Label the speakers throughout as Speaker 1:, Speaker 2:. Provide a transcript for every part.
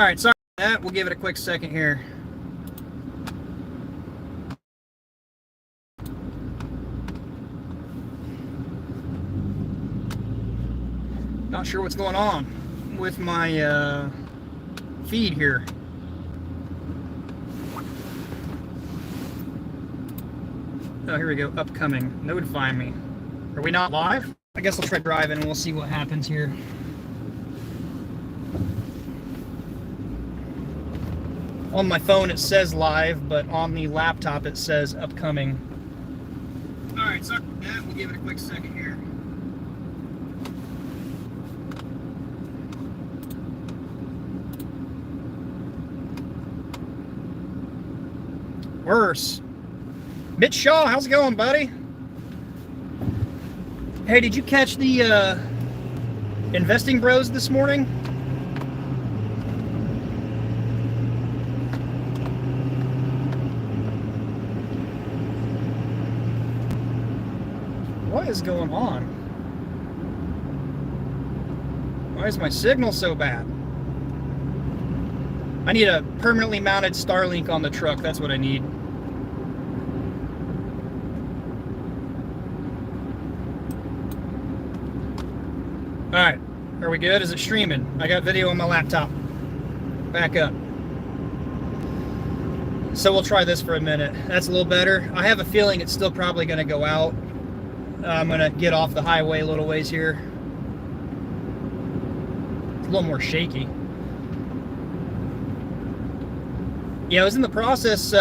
Speaker 1: Alright, sorry about that. We'll give it a quick second here. Not sure what's going on with my feed here. Oh, here we go. Upcoming. Notify me. Are we not live? I guess I'll try driving and we'll see what happens here. On my phone it says live, but on the laptop it says upcoming. Alright, sorry about that. We'll give it a quick second here. Worse. Mitch Shaw, how's it going, buddy? Hey, did you catch the Investing Bros this morning? What is going on? Why is my signal so bad? I need a permanently mounted Starlink on the truck. That's what I need. Alright, are we good? Is it streaming? I got video on my laptop. Back up. So we'll try this for a minute. That's a little better. I have a feeling it's still probably going to go out. I'm going to get off the highway a little ways here. It's a little more shaky. Yeah, I was in the process,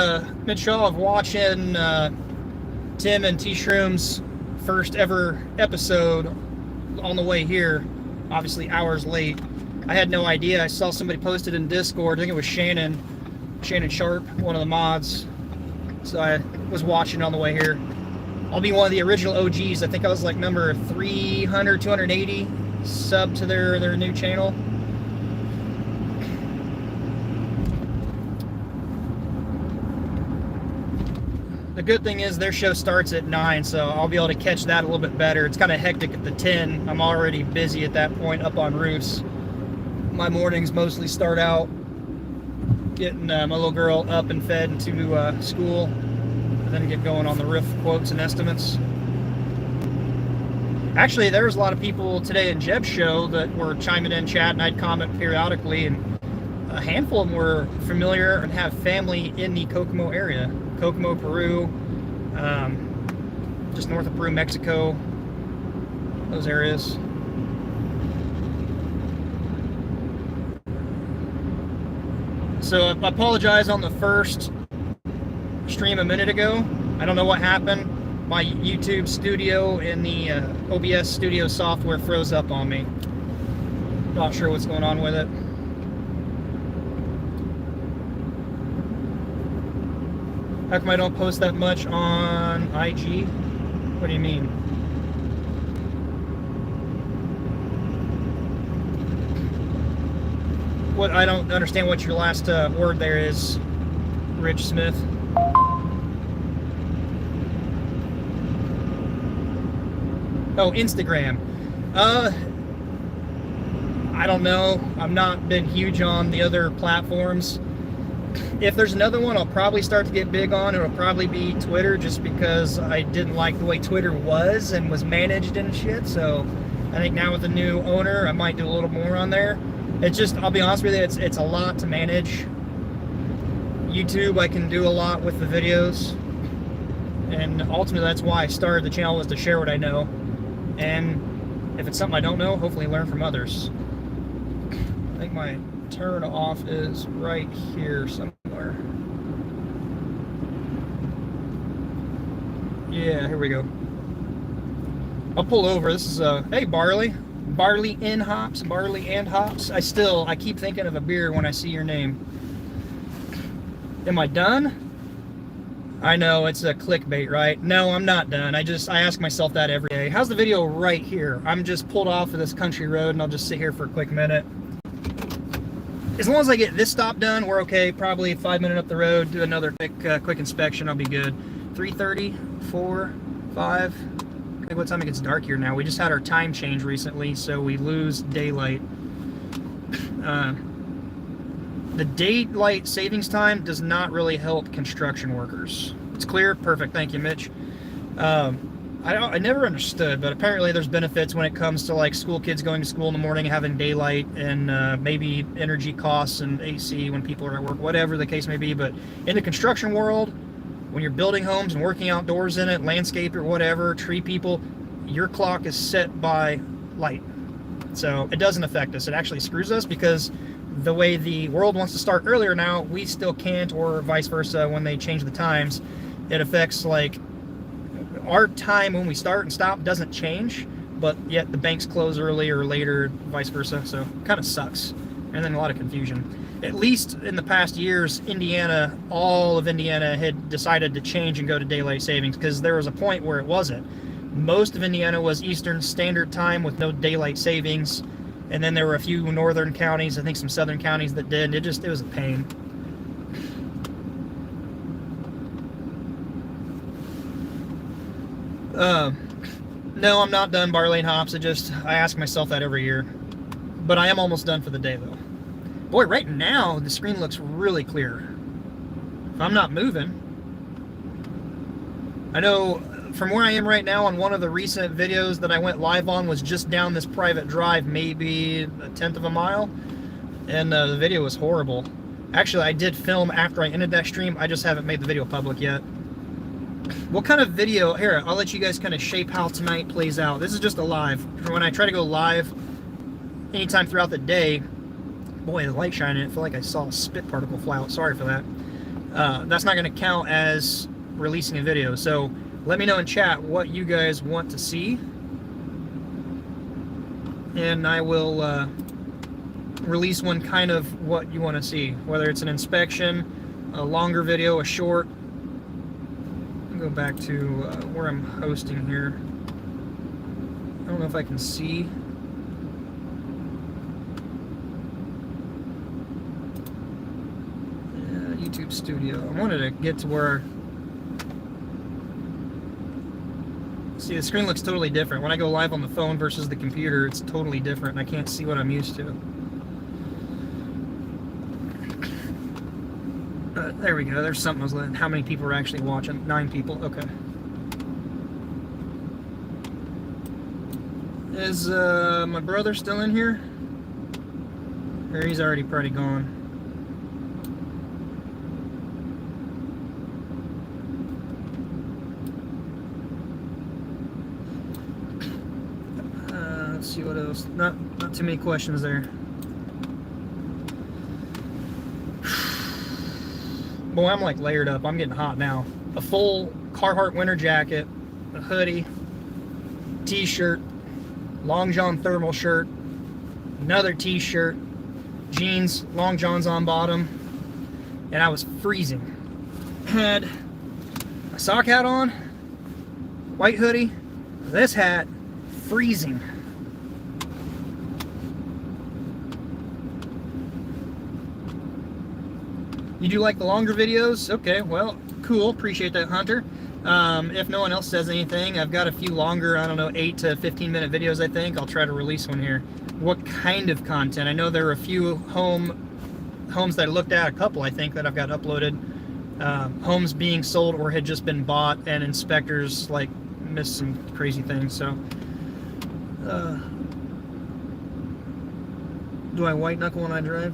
Speaker 1: Mitchell, of watching Tim and T-Shroom's first ever episode on the way here, obviously hours late. I had no idea. I saw somebody posted in Discord. I think it was Shannon Sharp, one of the mods. So I was watching on the way here. I'll be one of the original OGs. I think I was like number 300, 280 sub to their new channel. The good thing is their show starts at 9, so I'll be able to catch that a little bit better. It's kind of hectic at the 10. I'm already busy at that point up on roofs. My mornings mostly start out getting my little girl up and fed to school, and then get going on the roof quotes and estimates. Actually, there was a lot of people today in Jeb's show that were chiming in chat, and I'd comment periodically, and a handful of them were familiar and have family in the Kokomo area. Kokomo, Peru, just north of Peru, Mexico, those areas. So I apologize on the first stream a minute ago. I don't know what happened. My YouTube studio and the OBS studio software froze up on me. Not sure what's going on with it. How come I don't post that much on IG? What do you mean? What? I don't understand what your last word there is, Rich Smith. Oh, Instagram. I don't know. I've not been huge on the other platforms. If there's another one I'll probably start to get big on, it'll probably be Twitter, just because I didn't like the way Twitter was and was managed and shit. So I think now with the new owner, I might do a little more on there. It's just, I'll be honest with you, it's a lot to manage. YouTube, I can do a lot with the videos, and ultimately that's why I started the channel, was to share what I know. And if it's something I don't know, hopefully learn from others. I think my turn off is right here somewhere. Yeah, here we go. I'll pull over. This is hey, barley and hops. I keep thinking of a beer when I see your name. Am I done? I know it's a clickbait, right? No, I'm not done. I ask myself that every day. How's the video right here? I'm just pulled off of this country road, and I'll just sit here for a quick minute. As long as I get this stop done, we're okay. Probably 5 minutes up the road, do another quick inspection, I'll be good. 3:30, 4, 5. I think what time it gets dark here now. We just had our time change recently, so we lose daylight. The daylight savings time does not really help construction workers. It's clear? Perfect. Thank you, Mitch. I never understood, but apparently there's benefits when it comes to like school kids going to school in the morning, having daylight, and maybe energy costs and AC when people are at work, whatever the case may be. But in the construction world, when you're building homes and working outdoors in it, landscape or whatever, tree people, your clock is set by light. So it doesn't affect us. It actually screws us because the way the world wants to start earlier now, we still can't, or vice versa when they change the times. It affects like our time when we start and stop doesn't change, but yet the banks close early or later, vice versa. So it kind of sucks. And then a lot of confusion. At least in the past years, Indiana, all of Indiana had decided to change and go to daylight savings, because there was a point where it wasn't. Most of Indiana was Eastern Standard Time with no daylight savings, and then there were a few northern counties, I think some southern counties that did. It was a pain. No, I'm not done barley and hops. I ask myself that every year. But I am almost done for the day, though. Boy, right now, the screen looks really clear. If I'm not moving. I know from where I am right now on one of the recent videos that I went live on was just down this private drive, maybe 1/10 of a mile. And the video was horrible. Actually, I did film after I ended that stream. I just haven't made the video public yet. What kind of video? Here, I'll let you guys kind of shape how tonight plays out. This is just a live. When I try to go live anytime throughout the day, boy, the light shining, I feel like I saw a spit particle fly out. Sorry for that. That's not going to count as releasing a video. So let me know in chat what you guys want to see, and I will release one kind of what you want to see, whether it's an inspection, a longer video, a short. Go back to where I'm hosting here. I don't know if I can see. YouTube Studio. I wanted to get to where... See, the screen looks totally different. When I go live on the phone versus the computer, it's totally different, and I can't see what I'm used to. There we go. There's something I was letting. How many people are actually watching? 9 people. Okay. Is my brother still in here? Or he's already pretty gone? Let's see what else. Not too many questions there. Boy, I'm like layered up. I'm getting hot now. A full Carhartt winter jacket, a hoodie, t-shirt, long john thermal shirt, another t-shirt, jeans, long johns on bottom, and I was freezing. Had my sock hat on, white hoodie, this hat, freezing. You do like the longer videos? Okay, well, cool. Appreciate that, Hunter. If no one else says anything, I've got a few longer, I don't know, 8 to 15 minute videos, I think. I'll try to release one here. What kind of content? I know there are a few homes that I looked at, a couple, I think, that I've got uploaded. Homes being sold or had just been bought, and inspectors, like, missed some crazy things, so... do I white knuckle when I drive?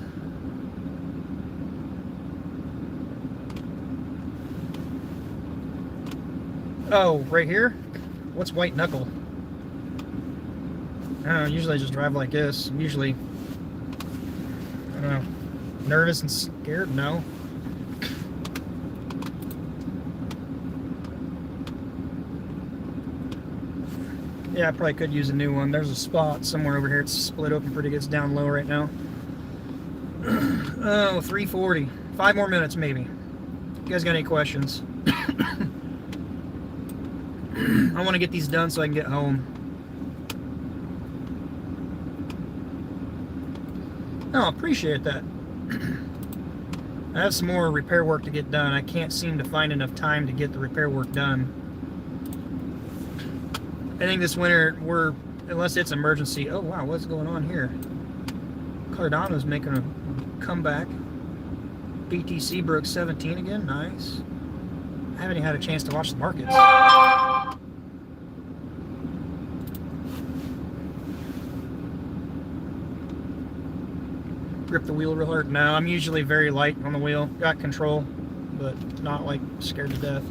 Speaker 1: Oh, right here? What's white knuckle? I don't know, usually I just drive like this. I'm usually, I don't know, nervous and scared? No. Yeah, I probably could use a new one. There's a spot somewhere over here. It's split open pretty good. It's down low right now. Oh, 3:40. 5 more minutes maybe. You guys got any questions? I want to get these done so I can get home. Oh, appreciate that. I have some more repair work to get done. I can't seem to find enough time to get the repair work done. I think this winter, unless it's emergency. Oh wow, what's going on here? Cardano's making a comeback. BTC broke 17 again. Nice. I haven't even had a chance to watch the markets. Grip the wheel real hard. No, I'm usually very light on the wheel. Got control, but not like scared to death.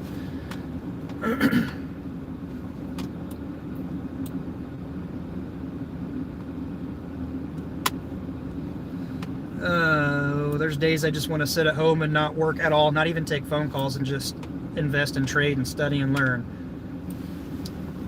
Speaker 1: There's days I just want to sit at home and not work at all, not even take phone calls, and just invest and trade and study and learn.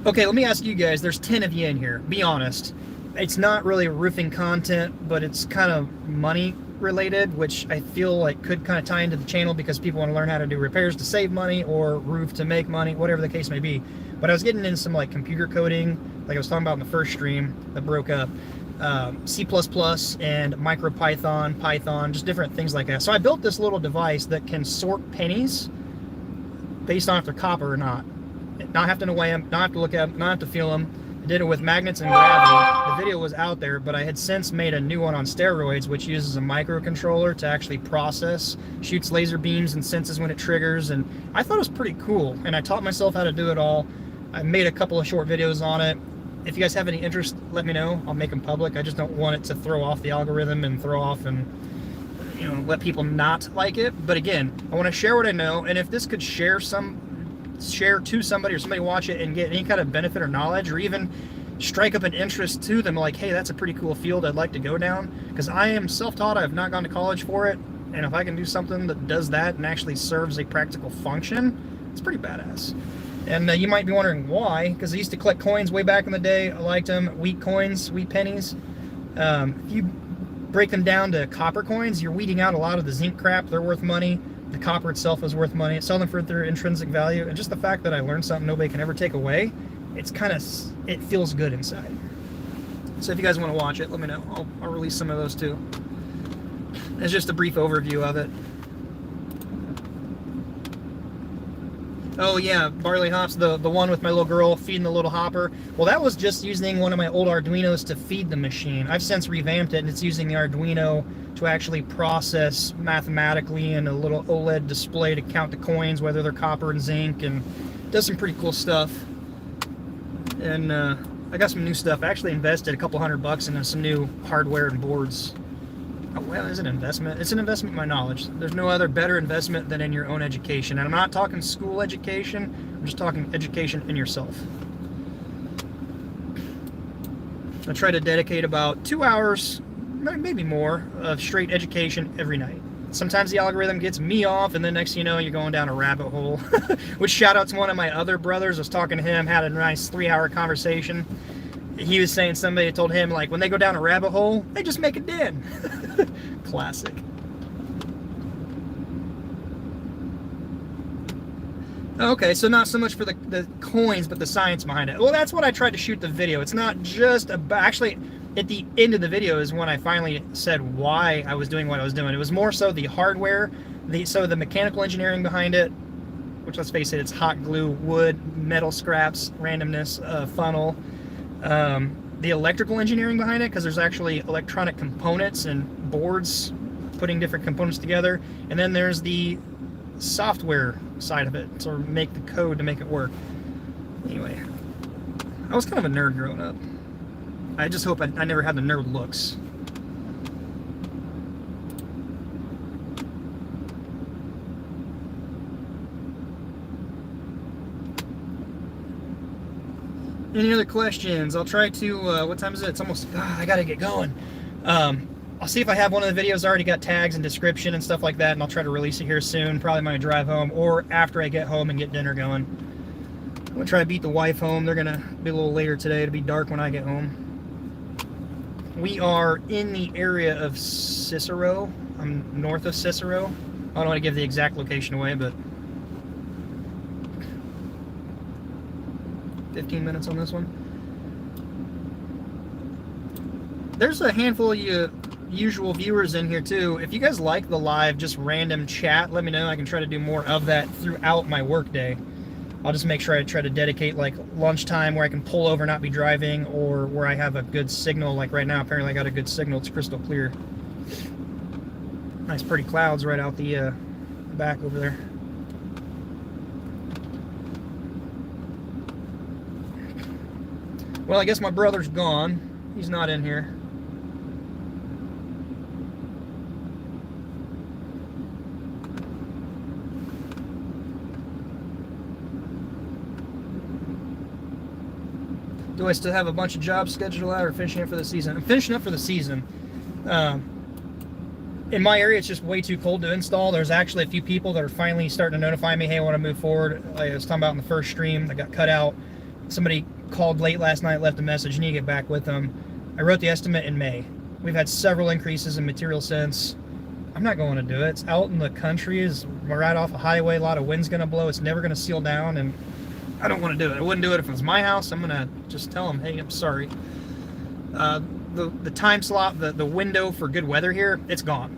Speaker 1: Okay, let me ask you guys, there's 10 of you in here. Be honest. It's not really roofing content, but it's kind of money related, which I feel like could kind of tie into the channel because people want to learn how to do repairs to save money or roof to make money, whatever the case may be. But I was getting into some like computer coding, like I was talking about in the first stream that broke up. C++ and MicroPython, Python, just different things like that. So I built this little device that can sort pennies based on if they're copper or not. Not have to weigh them, not have to look at them, not have to feel them. I did it with magnets and gravity. The video was out there, but I had since made a new one on steroids, which uses a microcontroller to actually process, shoots laser beams and senses when it triggers, and I thought it was pretty cool, and I taught myself how to do it all. I made a couple of short videos on it. If you guys have any interest, let me know. I'll make them public. I just don't want it to throw off the algorithm and throw off and, you know, let people not like it. But again, I want to share what I know, and if this could share to somebody or somebody watch it and get any kind of benefit or knowledge, or even strike up an interest to them, like, hey, that's a pretty cool field I'd like to go down, because I am self-taught. I have not gone to college for it, and if I can do something that does that and actually serves a practical function, it's pretty badass. And you might be wondering why, because I used to collect coins way back in the day. I liked them. Wheat coins, wheat pennies. If you break them down to copper coins, you're weeding out a lot of the zinc crap. They're worth money. The copper itself is worth money. Sell them for their intrinsic value. And just the fact that I learned something nobody can ever take away, it's kind of, it feels good inside. So if you guys want to watch it, let me know. I'll release some of those too. It's just a brief overview of it. Oh yeah, barley hops, the one with my little girl feeding the little hopper. Well, that was just using one of my old Arduinos to feed the machine. I've since revamped it, and it's using the Arduino to actually process mathematically in a little OLED display to count the coins, whether they're copper and zinc, and does some pretty cool stuff. And I got some new stuff. I actually invested a couple $100 into some new hardware and boards. Oh, well, it's an investment. It's an investment in my knowledge. There's no other better investment than in your own education. And I'm not talking school education. I'm just talking education in yourself. I try to dedicate about 2 hours, maybe more, of straight education every night. Sometimes the algorithm gets me off, and then next thing you know, you're going down a rabbit hole. Which, shout out to one of my other brothers. I was talking to him, had a nice 3-hour conversation. He was saying somebody told him, like, when they go down a rabbit hole, they just make a den. Classic. Okay, so not so much for the coins, but the science behind it. Well, that's what I tried to shoot the video. It's not just about, actually, at the end of the video is when I finally said why I was doing what I was doing. It was more so the hardware, so the mechanical engineering behind it, which, let's face it, it's hot glue, wood, metal scraps, randomness, funnel. The electrical engineering behind it, because there's actually electronic components and boards putting different components together, and then there's the software side of it, so make the code to make it work. Anyway, I was kind of a nerd growing up. I just hope I never had the nerd looks. Any other questions? I'll try to, what time is it? It's almost, I gotta get going. I'll see if I have one of the videos already got tags and description and stuff like that, and I'll try to release it here soon, probably when I drive home, or after I get home and get dinner going. I'm gonna try to beat the wife home. They're gonna be a little later today. It'll be dark when I get home. We are in the area of Cicero. I'm north of Cicero. I don't want to give the exact location away, but 15 minutes on this one. There's a handful of you usual viewers in here too. If you guys like the live, just random chat, let me know. I can try to do more of that throughout my workday. I'll just make sure I try to dedicate like lunchtime where I can pull over, not be driving, or where I have a good signal. Like right now, apparently I got a good signal. It's crystal clear. Nice pretty clouds right out the back over there. Well, I guess my brother's gone. He's not in here. Do I still have a bunch of jobs scheduled out or finishing up for the season? I'm finishing up for the season. In my area, it's just way too cold to install. There's actually a few people that are finally starting to notify me, hey, I want to move forward. Like I was talking about in the first stream that got cut out. Somebody called late last night, left a message, need to get back with them. I wrote the estimate in May. We've had several increases in material since. I'm not going to do it. It's out in the country. We're right off a highway. A lot of wind's going to blow. It's never going to seal down, and I don't want to do it. I wouldn't do it if it was my house. I'm going to just tell them, hey, I'm sorry. The time slot, the window for good weather here, it's gone.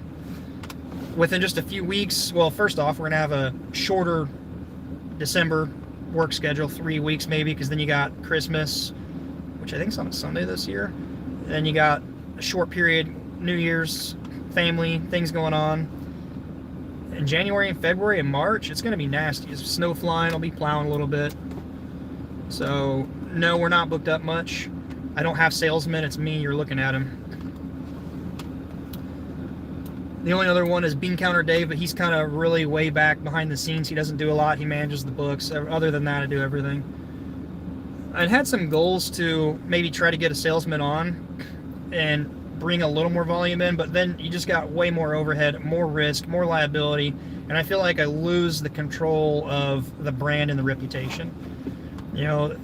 Speaker 1: Within just a few weeks, well, first off, we're going to have a shorter December work schedule, 3 weeks maybe, because then you got Christmas, which I think is on a Sunday this year. And then you got a short period, New Year's, family, things going on. In January and February and March, it's going to be nasty. It's snow flying, I'll be plowing a little bit. So, no, we're not booked up much. I don't have salesmen, it's me, you're looking at him. The only other one is Bean Counter Dave, but he's kind of really way back behind the scenes. He doesn't do a lot. He manages the books. Other than that, I do everything. I'd had some goals to maybe try to get a salesman on and bring a little more volume in, but then you just got way more overhead, more risk, more liability, and I feel like I lose the control of the brand and the reputation. You know,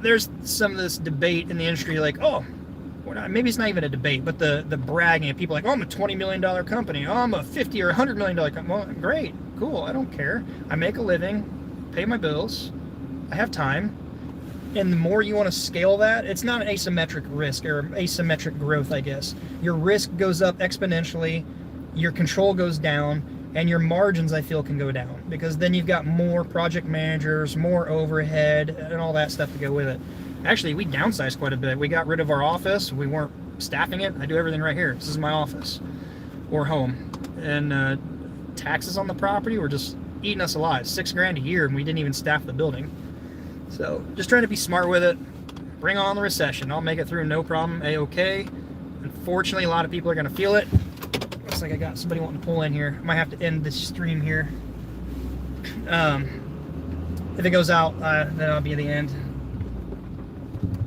Speaker 1: there's some of this debate in the industry like, oh, maybe it's not even a debate, but the bragging of people like, oh, I'm a $20 million company. Oh, I'm a $50 or $100 million company. Well, great, cool, I don't care. I make a living, pay my bills, I have time. And the more you want to scale that, it's not an asymmetric risk or asymmetric growth, I guess. Your risk goes up exponentially, your control goes down, and your margins, I feel, can go down. Because then you've got more project managers, more overhead, and all that stuff to go with it. Actually, we downsized quite a bit. We got rid of our office. We weren't staffing it. I do everything right here. This is my office or home. And taxes on the property were just eating us alive. $6 grand a year, and we didn't even staff the building. So just trying to be smart with it. Bring on the recession. I'll make it through no problem. A-okay. Unfortunately, a lot of people are going to feel it. Looks like I got somebody wanting to pull in here. I might have to end this stream here. If it goes out, then I'll be at the end.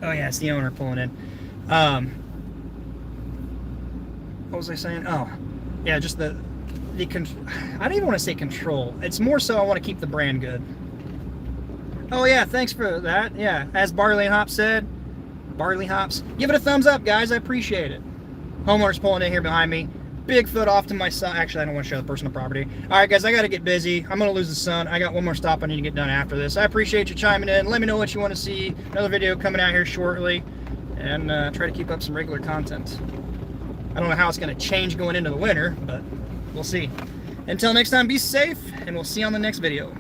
Speaker 1: Oh yeah, it's the owner pulling in. What was I saying? Oh, yeah, just I don't even want to say control. It's more so I want to keep the brand good. Oh yeah, thanks for that. Yeah, as Barley and Hops said, Barley Hops, give it a thumbs up, guys. I appreciate it. Homeowner's pulling in here behind me. Bigfoot off to my side. Actually, I don't want to show the personal property. All right, guys, I got to get busy. I'm going to lose the sun. I got one more stop I need to get done after this. I appreciate you chiming in. Let me know what you want to see. Another video coming out here shortly. And try to keep up some regular content. I don't know how it's going to change going into the winter, but we'll see. Until next time, be safe, and we'll see you on the next video.